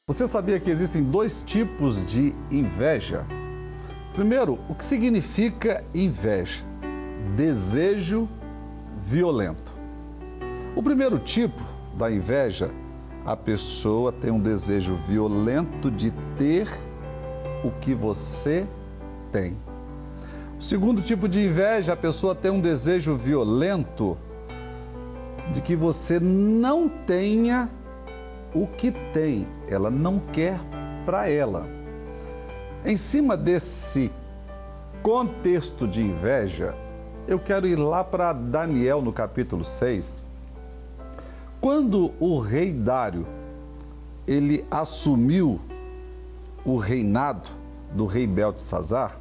Você sabia que existem dois tipos de inveja? Primeiro, o que significa inveja? Desejo violento. O primeiro tipo da inveja, a pessoa tem um desejo violento de ter o que você tem. O segundo tipo de inveja, a pessoa tem um desejo violento de que você não tenha o que tem, ela não quer para ela. Em cima desse contexto de inveja, eu quero ir lá para Daniel no capítulo 6. Quando o rei Dário, ele assumiu o reinado do rei Beltesazar,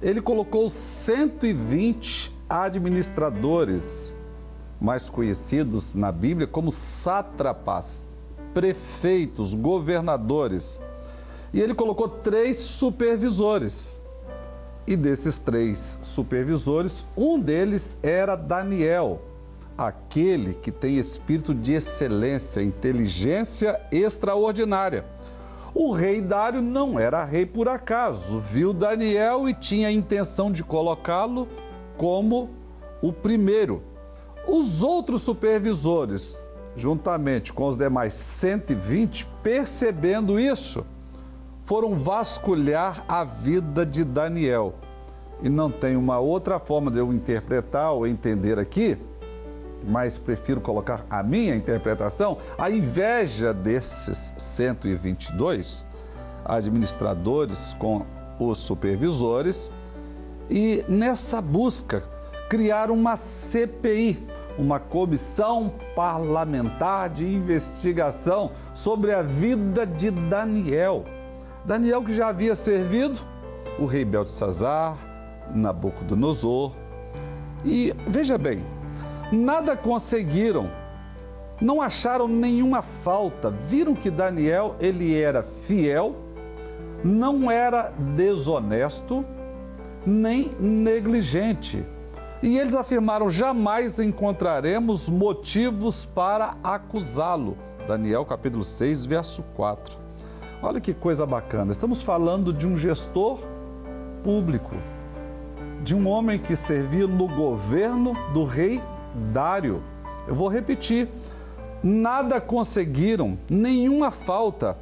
ele colocou 120 administradores, mais conhecidos na Bíblia como sátrapas, prefeitos, governadores. E ele colocou 3 supervisores. E desses 3 supervisores, um deles era Daniel, aquele que tem espírito de excelência, inteligência extraordinária. O rei Dário não era rei por acaso, viu Daniel e tinha a intenção de colocá-lo como o primeiro. Os outros supervisores, juntamente com os demais 120, percebendo isso, foram vasculhar a vida de Daniel. E não tem uma outra forma de eu interpretar ou entender aqui, mas prefiro colocar a minha interpretação, a inveja desses 122 administradores com os supervisores, e nessa busca criaram uma CPI, uma comissão parlamentar de investigação sobre a vida de Daniel. Daniel que já havia servido o rei Beltesazar, Nabucodonosor. E veja bem, nada conseguiram, não acharam nenhuma falta, viram que Daniel ele era fiel, não era desonesto, nem negligente. E eles afirmaram, jamais encontraremos motivos para acusá-lo. Daniel capítulo 6, verso 4. Olha que coisa bacana, estamos falando de um gestor público, de um homem que servia no governo do rei Dário. Eu vou repetir, nada conseguiram, nenhuma falta.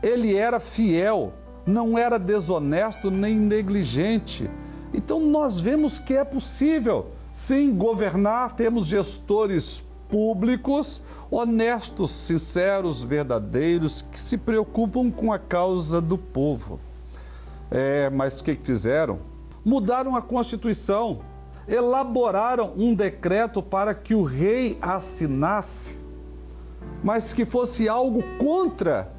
Ele era fiel, não era desonesto nem negligente. Então nós vemos que é possível, sim, governar. Temos gestores públicos, honestos, sinceros, verdadeiros, que se preocupam com a causa do povo. Mas o que fizeram? Mudaram a Constituição, elaboraram um decreto para que o rei assinasse, mas que fosse algo contra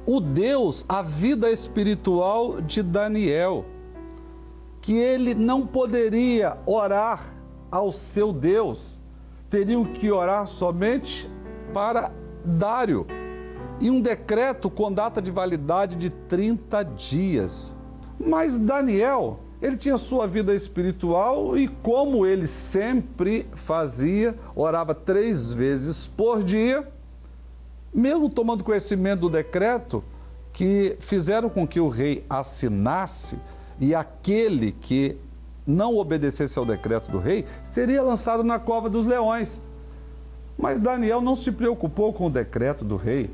o Deus, a vida espiritual de Daniel, que ele não poderia orar ao seu Deus, teriam que orar somente para Dário. E um decreto com data de validade de 30 dias. Mas Daniel, ele tinha sua vida espiritual e, como ele sempre fazia, orava 3 vezes por dia, mesmo tomando conhecimento do decreto que fizeram com que o rei assinasse, e aquele que não obedecesse ao decreto do rei seria lançado na cova dos leões. Mas Daniel não se preocupou com o decreto do rei,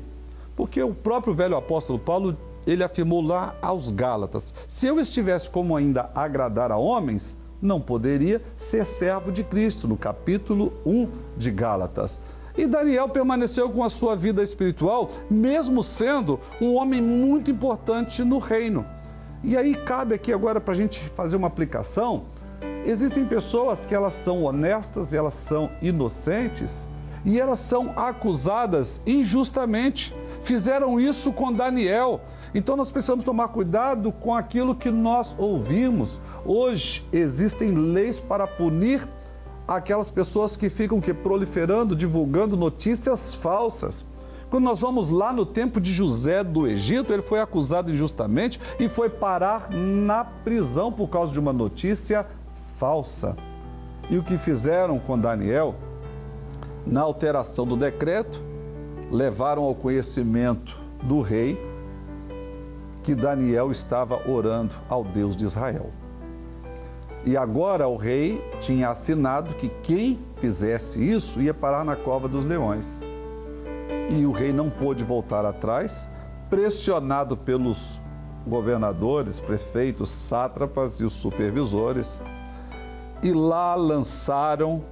porque o próprio velho apóstolo Paulo, ele afirmou lá aos Gálatas, se eu estivesse como ainda agradar a homens, não poderia ser servo de Cristo, no capítulo 1 de Gálatas. E Daniel permaneceu com a sua vida espiritual, mesmo sendo um homem muito importante no reino. E aí cabe aqui agora para a gente fazer uma aplicação. Existem pessoas que elas são honestas, elas são inocentes e elas são acusadas injustamente. Fizeram isso com Daniel. Então nós precisamos tomar cuidado com aquilo que nós ouvimos. Hoje existem leis para punir aquelas pessoas que ficam proliferando, divulgando notícias falsas. Quando nós vamos lá no tempo de José do Egito, ele foi acusado injustamente e foi parar na prisão por causa de uma notícia falsa. E o que fizeram com Daniel? Na alteração do decreto, levaram ao conhecimento do rei que Daniel estava orando ao Deus de Israel. E agora o rei tinha assinado que quem fizesse isso ia parar na cova dos leões. E o rei não pôde voltar atrás, pressionado pelos governadores, prefeitos, sátrapas e os supervisores. E lá lançaram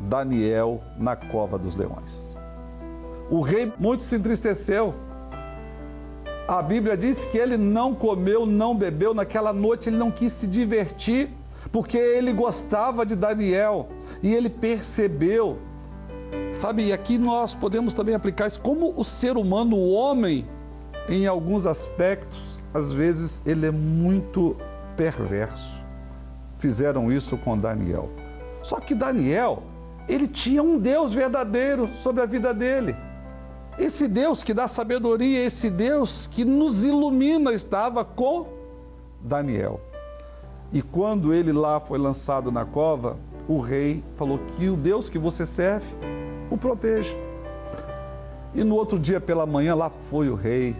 Daniel na cova dos leões. O rei muito se entristeceu. A Bíblia diz que ele não comeu, não bebeu. Naquela noite ele não quis se divertir, porque ele gostava de Daniel e ele percebeu. Sabe, e aqui nós podemos também aplicar isso, como o ser humano, o homem, em alguns aspectos, às vezes ele é muito perverso. Fizeram isso com Daniel. Só que Daniel, ele tinha um Deus verdadeiro sobre a vida dele. Esse Deus que dá sabedoria, esse Deus que nos ilumina, estava com Daniel. E quando ele lá foi lançado na cova, o rei falou que o Deus que você serve o proteja. E no outro dia pela manhã, lá foi o rei,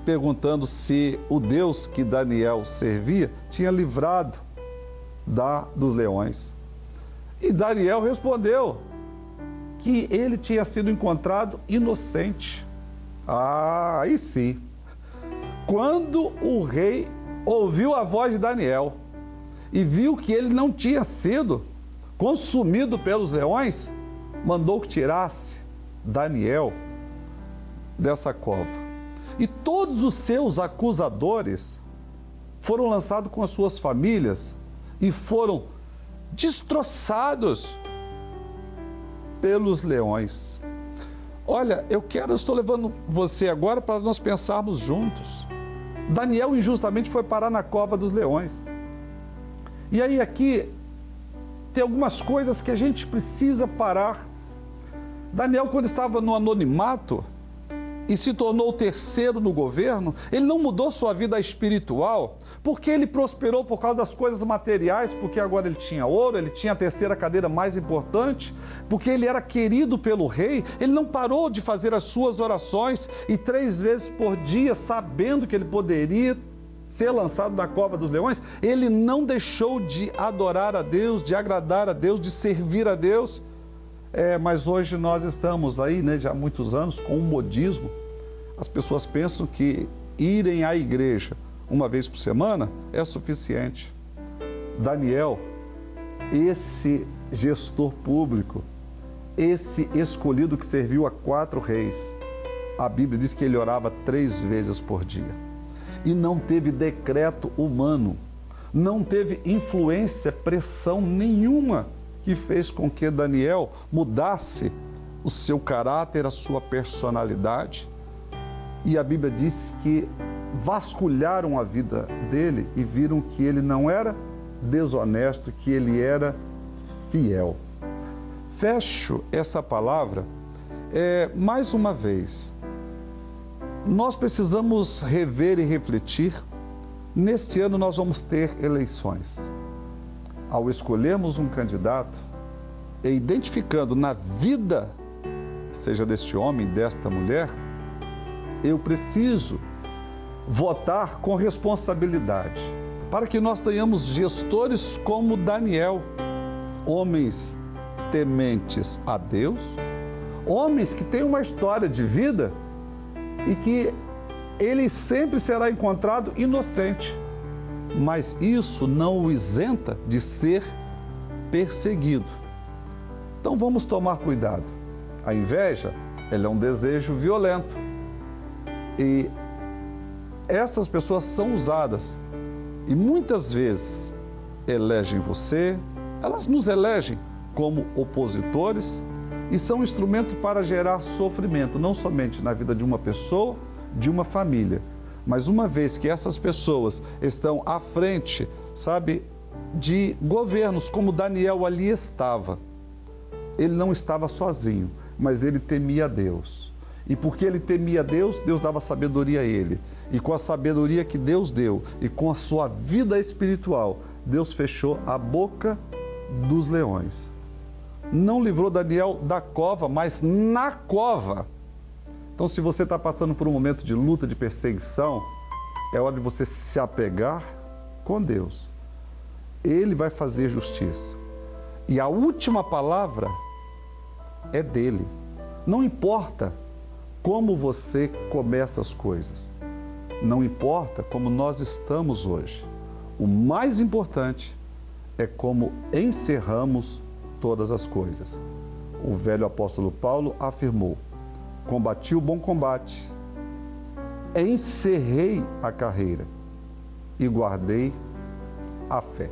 perguntando se o Deus que Daniel servia tinha livrado dos leões. E Daniel respondeu que ele tinha sido encontrado inocente. Ah, aí sim. Quando o rei ouviu a voz de Daniel e viu que ele não tinha sido consumido pelos leões, mandou que tirasse Daniel dessa cova. E todos os seus acusadores foram lançados com as suas famílias e foram destroçados pelos leões. Olha, estou levando você agora para nós pensarmos juntos. Daniel injustamente foi parar na cova dos leões. E aí aqui tem algumas coisas que a gente precisa parar. Daniel, quando estava no anonimato e se tornou o terceiro no governo, ele não mudou sua vida espiritual, porque ele prosperou por causa das coisas materiais, porque agora ele tinha ouro, ele tinha a terceira cadeira mais importante, porque ele era querido pelo rei. Ele não parou de fazer as suas orações e 3 vezes por dia, sabendo que ele poderia ser lançado na cova dos leões, ele não deixou de adorar a Deus, de agradar a Deus, de servir a Deus. Mas hoje nós estamos aí, já há muitos anos, com um modismo. As pessoas pensam que irem à igreja uma vez por semana é suficiente. Daniel, esse gestor público, esse escolhido que serviu a 4 reis, a Bíblia diz que ele orava 3 vezes por dia. E não teve decreto humano, não teve influência, pressão nenhuma que fez com que Daniel mudasse o seu caráter, a sua personalidade. E a Bíblia diz que vasculharam a vida dele e viram que ele não era desonesto, que ele era fiel. Fecho essa palavra mais uma vez. Nós precisamos rever e refletir. Neste ano nós vamos ter eleições. Ao escolhermos um candidato e identificando na vida, seja deste homem, desta mulher, eu preciso votar com responsabilidade, para que nós tenhamos gestores como Daniel, homens tementes a Deus, homens que têm uma história de vida e que ele sempre será encontrado inocente. Mas isso não o isenta de ser perseguido. Então vamos tomar cuidado. A inveja, ela é um desejo violento. E essas pessoas são usadas. E muitas vezes elegem você, elas nos elegem como opositores e são instrumento para gerar sofrimento, não somente na vida de uma pessoa, de uma família. Mas uma vez que essas pessoas estão à frente, de governos, como Daniel ali estava, ele não estava sozinho, mas ele temia a Deus. E porque ele temia a Deus, Deus dava sabedoria a ele. E com a sabedoria que Deus deu e com a sua vida espiritual, Deus fechou a boca dos leões. Não livrou Daniel da cova, mas na cova Então, se você está passando por um momento de luta, de perseguição, é hora de você se apegar com Deus. Ele vai fazer justiça. E a última palavra é dele. Não importa como você começa as coisas. Não importa como nós estamos hoje. O mais importante é como encerramos todas as coisas. O velho apóstolo Paulo afirmou: combati o bom combate, encerrei a carreira e guardei a fé.